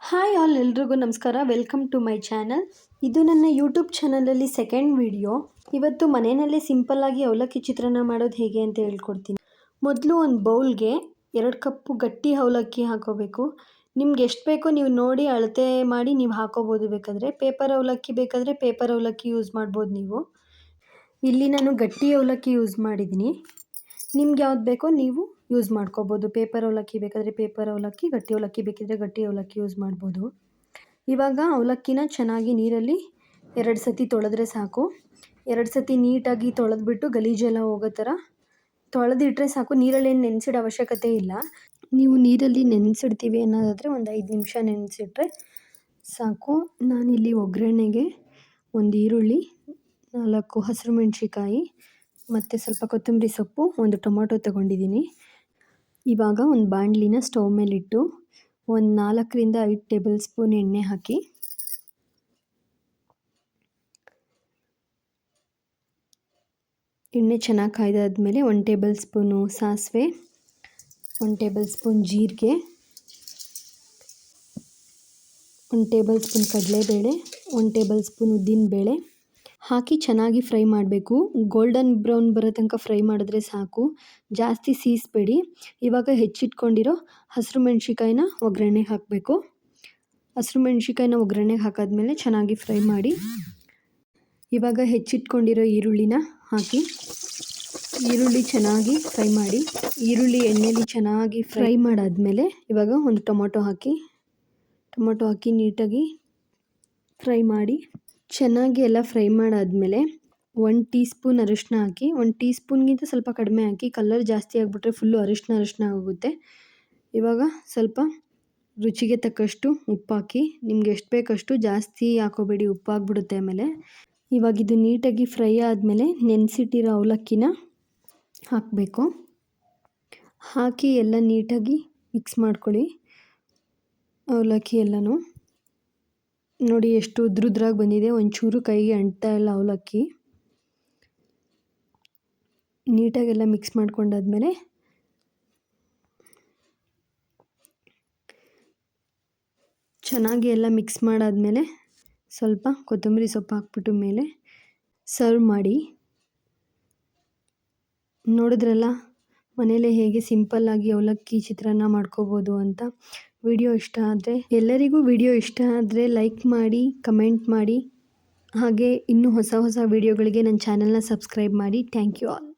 Hi all, ಎಲ್ರಿಗೂ ನಮಸ್ಕಾರ. Welcome to my channel. ಇದು ನನ್ನ ಯೂಟ್ಯೂಬ್ ಚಾನಲಲ್ಲಿ ಸೆಕೆಂಡ್ ವಿಡಿಯೋ. ಇವತ್ತು ಮನೆಯಲ್ಲೇ ಸಿಂಪಲ್ಲಾಗಿ ಅವಲಕ್ಕಿ ಚಿತ್ರಾನ್ನ ಮಾಡೋದು ಹೇಗೆ ಅಂತ ಹೇಳ್ಕೊಡ್ತೀನಿ. ಮೊದಲು ಒಂದು ಬೌಲ್ಗೆ 2 ಕಪ್ಪು ಗಟ್ಟಿ ಅವಲಕ್ಕಿ ಹಾಕೋಬೇಕು. ನಿಮ್ಗೆ ಎಷ್ಟು ಬೇಕೋ ನೀವು ನೋಡಿ ಅಳತೆ ಮಾಡಿ ನೀವು ಹಾಕೋಬೋದು. ಬೇಕಾದರೆ ಪೇಪರ್ ಅವಲಕ್ಕಿ ಬೇಕಾದರೆ ಪೇಪರ್ ಅವಲಕ್ಕಿ ಯೂಸ್ ಮಾಡ್ಬೋದು ನೀವು. ಇಲ್ಲಿ ನಾನು ಗಟ್ಟಿ ಅವಲಕ್ಕಿ ಯೂಸ್ ಮಾಡಿದ್ದೀನಿ. ನಿಮ್ಗೆ ಯಾವ್ದು ಬೇಕೋ ನೀವು ಯೂಸ್ ಮಾಡ್ಕೋಬೋದು. ಪೇಪರ್ ಅವಲಕ್ಕಿ ಬೇಕಾದರೆ ಪೇಪರ್ ಅವಲಕ್ಕಿ, ಗಟ್ಟಿ ಅವಲಕ್ಕಿ ಬೇಕಿದ್ದರೆ ಗಟ್ಟಿ ಅವಲಕ್ಕಿ ಯೂಸ್ ಮಾಡ್ಬೋದು. ಇವಾಗ ಅವಲಕ್ಕಿನ ಚೆನ್ನಾಗಿ ನೀರಲ್ಲಿ 2 ಸತಿ ತೊಳೆದ್ರೆ ಸಾಕು. 2 ಸತಿ ನೀಟಾಗಿ ತೊಳೆದ್ಬಿಟ್ಟು ಗಲೀಜೆಲ್ಲ ಹೋಗೋ ಥರ ತೊಳೆದಿಟ್ರೆ ಸಾಕು. ನೀರಲ್ಲೇನು ನೆನೆಸಿಡೋ ಅವಶ್ಯಕತೆ ಇಲ್ಲ. ನೀವು ನೀರಲ್ಲಿ ನೆನೆಸಿಡ್ತೀವಿ ಅನ್ನೋದಾದರೆ ಒಂದು 5 ನಿಮಿಷ ನೆನೆಸಿಟ್ರೆ ಸಾಕು. ನಾನಿಲ್ಲಿ ಒಗ್ಗರಣೆಗೆ 1 ಈರುಳ್ಳಿ, 4 ಹಸಿರು ಮೆಣಸಿಕಾಯಿ ಮತ್ತು ಸ್ವಲ್ಪ ಕೊತ್ತಂಬರಿ ಸೊಪ್ಪು, 1 ಟೊಮೊಟೊ ತೊಗೊಂಡಿದ್ದೀನಿ. ಇವಾಗ ಒಂದು ಬಾಣಲಿನ ಸ್ಟವ್ ಮೇಲಿಟ್ಟು ಒಂದು 4ರಿಂದ 5 ಟೇಬಲ್ ಸ್ಪೂನ್ ಎಣ್ಣೆ ಹಾಕಿ ಎಣ್ಣೆ ಚೆನ್ನಾಗಿ ಕಾಯ್ದಾದ್ಮೇಲೆ 1 ಟೇಬಲ್ ಸ್ಪೂನು ಸಾಸಿವೆ, 1 ಟೇಬಲ್ ಸ್ಪೂನ್ ಜೀರಿಗೆ, 1 ಟೇಬಲ್ ಸ್ಪೂನ್ ಕಡಲೆಬೇಳೆ, 1 ಟೇಬಲ್ ಸ್ಪೂನ್ ಉದ್ದಿನಬೇಳೆ ಹಾಕಿ ಚೆನ್ನಾಗಿ ಫ್ರೈ ಮಾಡಬೇಕು. ಗೋಲ್ಡನ್ ಬ್ರೌನ್ ಬರೋ ತನಕ ಫ್ರೈ ಮಾಡಿದ್ರೆ ಸಾಕು, ಜಾಸ್ತಿ ಸೀಸ್ಬೇಡಿ. ಇವಾಗ ಹೆಚ್ಚಿಟ್ಕೊಂಡಿರೋ ಹಸಿರು ಮೆಣಸಿಕಾಯಿನ ಒಗ್ಗರಣೆಗೆ ಹಾಕಬೇಕು. ಹಸಿರು ಮೆಣಸಿಕಾಯಿನ ಒಗ್ಗರಣೆಗೆ ಹಾಕಾದ್ಮೇಲೆ ಚೆನ್ನಾಗಿ ಫ್ರೈ ಮಾಡಿ. ಇವಾಗ ಹೆಚ್ಚಿಟ್ಕೊಂಡಿರೋ ಈರುಳ್ಳಿನ ಹಾಕಿ ಈರುಳ್ಳಿ ಚೆನ್ನಾಗಿ ಫ್ರೈ ಮಾಡಿ. ಈರುಳ್ಳಿ ಎಣ್ಣೆಲಿ ಚೆನ್ನಾಗಿ ಫ್ರೈ ಮಾಡಾದ್ಮೇಲೆ ಇವಾಗ ಒಂದು ಟೊಮೊಟೊ ಹಾಕಿ ನೀಟಾಗಿ ಫ್ರೈ ಮಾಡಿ. ಚೆನ್ನಾಗಿ ಎಲ್ಲ ಫ್ರೈ ಮಾಡಾದ್ಮೇಲೆ 1 ಟೀ ಸ್ಪೂನ್ ಅರಿಶಿನ ಹಾಕಿ. 1 ಟೀ ಸ್ಪೂನ್ಗಿಂತ ಸ್ವಲ್ಪ ಕಡಿಮೆ ಹಾಕಿ. ಕಲರ್ ಜಾಸ್ತಿ ಆಗಿಬಿಟ್ರೆ ಫುಲ್ಲು ಅರಿಶಿನ ಆಗುತ್ತೆ. ಇವಾಗ ಸ್ವಲ್ಪ ರುಚಿಗೆ ತಕ್ಕಷ್ಟು ಉಪ್ಪು ಹಾಕಿ. ನಿಮ್ಗೆ ಎಷ್ಟು ಬೇಕಷ್ಟು, ಜಾಸ್ತಿ ಹಾಕೋಬೇಡಿ, ಉಪ್ಪಾಗ್ಬಿಡುತ್ತೆ ಆಮೇಲೆ. ಇವಾಗ ಇದು ನೀಟಾಗಿ ಫ್ರೈ ಆದಮೇಲೆ ನೆನೆಸಿಟ್ಟಿರೋ ಅವಲಕ್ಕಿನ ಹಾಕಬೇಕು. ಹಾಕಿ ಎಲ್ಲ ನೀಟಾಗಿ ಮಿಕ್ಸ್ ಮಾಡ್ಕೊಳ್ಳಿ. ಅವಲಕ್ಕಿ ಎಲ್ಲನೂ ನೋಡಿ ಎಷ್ಟು ಉದ್ರುದ್ರಾಗಿ ಬಂದಿದೆ. ಒಂಚೂರು ಕೈಗೆ ಅಂಟ್ತಾ ಇಲ್ಲ ಅವಲಕ್ಕಿ. ನೀಟಾಗೆಲ್ಲ ಮಿಕ್ಸ್ ಮಾಡ್ಕೊಂಡಾದ್ಮೇಲೆ ಚೆನ್ನಾಗಿ ಎಲ್ಲ ಮಿಕ್ಸ್ ಮಾಡಾದ್ಮೇಲೆ ಸ್ವಲ್ಪ ಕೊತ್ತಂಬರಿ ಸೊಪ್ಪು ಹಾಕ್ಬಿಟ್ಟು ಮೇಲೆ ಸರ್ವ್ ಮಾಡಿ. ನೋಡಿದ್ರಲ್ಲ ಮನೇಲೇ ಹೇಗೆ ಸಿಂಪಲ್ಲಾಗಿ ಅವಲಕ್ಕಿ ಚಿತ್ರಾನ್ನ ಮಾಡ್ಕೋಬೋದು ಅಂತ. ಎಲ್ಲರಿಗೂ ವಿಡಿಯೋ ಇಷ್ಟ ಆದರೆ ಲೈಕ್ ಮಾಡಿ, ಕಮೆಂಟ್ ಮಾಡಿ. ಹಾಗೆ ಇನ್ನೂ ಹೊಸ ವಿಡಿಯೋಗಳಿಗೆ ನನ್ನ ಚಾನಲ್ನ ಸಬ್ಸ್ಕ್ರೈಬ್ ಮಾಡಿ. Thank you all.